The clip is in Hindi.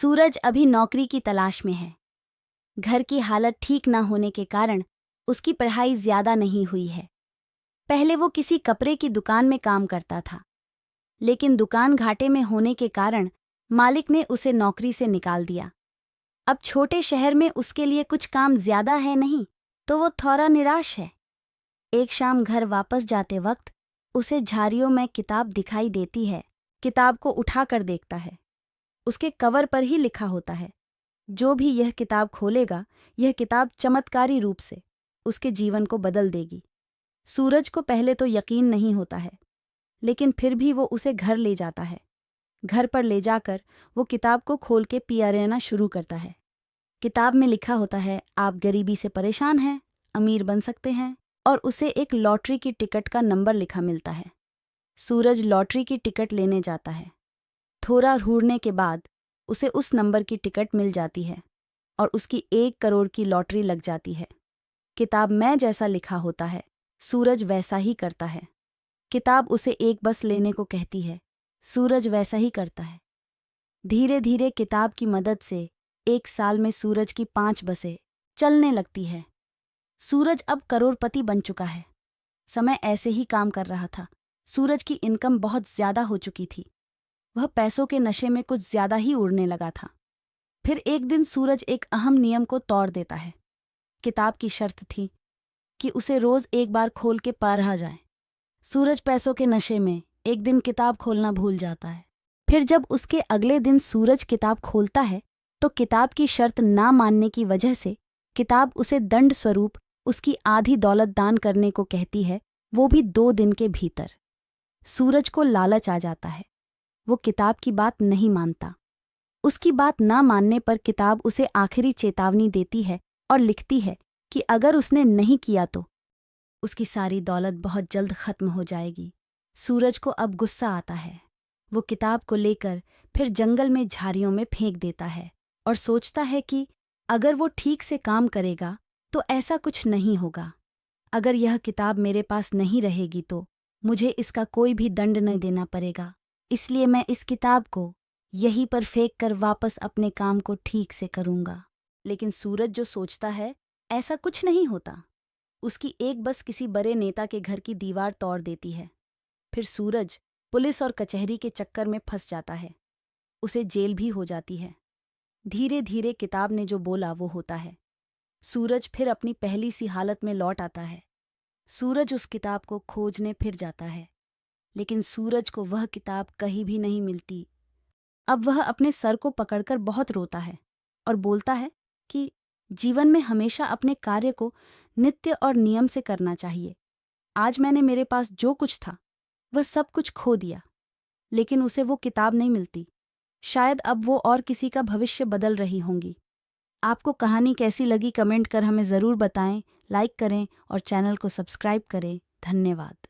सूरज अभी नौकरी की तलाश में है। घर की हालत ठीक न होने के कारण उसकी पढ़ाई ज्यादा नहीं हुई है। पहले वो किसी कपड़े की दुकान में काम करता था, लेकिन दुकान घाटे में होने के कारण मालिक ने उसे नौकरी से निकाल दिया। अब छोटे शहर में उसके लिए कुछ काम ज्यादा है नहीं, तो वो थोड़ा निराश है। एक शाम घर वापस जाते वक्त उसे झाड़ियों में किताब दिखाई देती है। किताब को उठाकर देखता है। उसके कवर पर ही लिखा होता है, जो भी यह किताब खोलेगा, यह किताब चमत्कारी रूप से उसके जीवन को बदल देगी। सूरज को पहले तो यकीन नहीं होता है, लेकिन फिर भी वो उसे घर ले जाता है। घर पर ले जाकर वो किताब को खोल के पियारेना शुरू करता है। किताब में लिखा होता है, आप गरीबी से परेशान हैं, अमीर बन सकते हैं, और उसे एक लॉटरी की टिकट का नंबर लिखा मिलता है। सूरज लॉटरी की टिकट लेने जाता है। थोड़ा ढूंढने के बाद उसे उस नंबर की टिकट मिल जाती है और उसकी 1 करोड़ की लॉटरी लग जाती है। किताब में जैसा लिखा होता है, सूरज वैसा ही करता है। किताब उसे एक बस लेने को कहती है, सूरज वैसा ही करता है। धीरे धीरे किताब की मदद से 1 साल में सूरज की 5 बसें चलने लगती है। सूरज अब करोड़पति बन चुका है। समय ऐसे ही काम कर रहा था। सूरज की इनकम बहुत ज्यादा हो चुकी थी। वह पैसों के नशे में कुछ ज्यादा ही उड़ने लगा था। फिर एक दिन सूरज एक अहम नियम को तोड़ देता है। किताब की शर्त थी कि उसे रोज एक बार खोल के पढ़ा जाए। सूरज पैसों के नशे में एक दिन किताब खोलना भूल जाता है। फिर जब उसके अगले दिन सूरज किताब खोलता है, तो किताब की शर्त ना मानने की वजह से किताब उसे दंड स्वरूप उसकी आधी दौलत दान करने को कहती है, वो भी 2 दिन के भीतर। सूरज को लालच आ जाता है। वो किताब की बात नहीं मानता। उसकी बात ना मानने पर किताब उसे आखिरी चेतावनी देती है और लिखती है कि अगर उसने नहीं किया तो उसकी सारी दौलत बहुत जल्द खत्म हो जाएगी। सूरज को अब गुस्सा आता है। वो किताब को लेकर फिर जंगल में झाड़ियों में फेंक देता है और सोचता है कि अगर वो ठीक से काम करेगा तो ऐसा कुछ नहीं होगा। अगर यह किताब मेरे पास नहीं रहेगी तो मुझे इसका कोई भी दंड नहीं देना पड़ेगा, इसलिए मैं इस किताब को यहीं पर फेंक कर वापस अपने काम को ठीक से करूंगा। लेकिन सूरज जो सोचता है, ऐसा कुछ नहीं होता। उसकी एक बस किसी बड़े नेता के घर की दीवार तोड़ देती है। फिर सूरज पुलिस और कचहरी के चक्कर में फंस जाता है। उसे जेल भी हो जाती है। धीरे धीरे किताब ने जो बोला वो होता है। सूरज फिर अपनी पहली सी हालत में लौट आता है। सूरज उस किताब को खोजने फिर जाता है, लेकिन सूरज को वह किताब कहीं भी नहीं मिलती। अब वह अपने सर को पकड़कर बहुत रोता है और बोलता है कि जीवन में हमेशा अपने कार्य को नित्य और नियम से करना चाहिए। आज मैंने मेरे पास जो कुछ था वह सब कुछ खो दिया, लेकिन उसे वो किताब नहीं मिलती। शायद अब वो और किसी का भविष्य बदल रही होंगी। आपको कहानी कैसी लगी कमेंट कर हमें ज़रूर बताएं, लाइक करें और चैनल को सब्सक्राइब करें। धन्यवाद।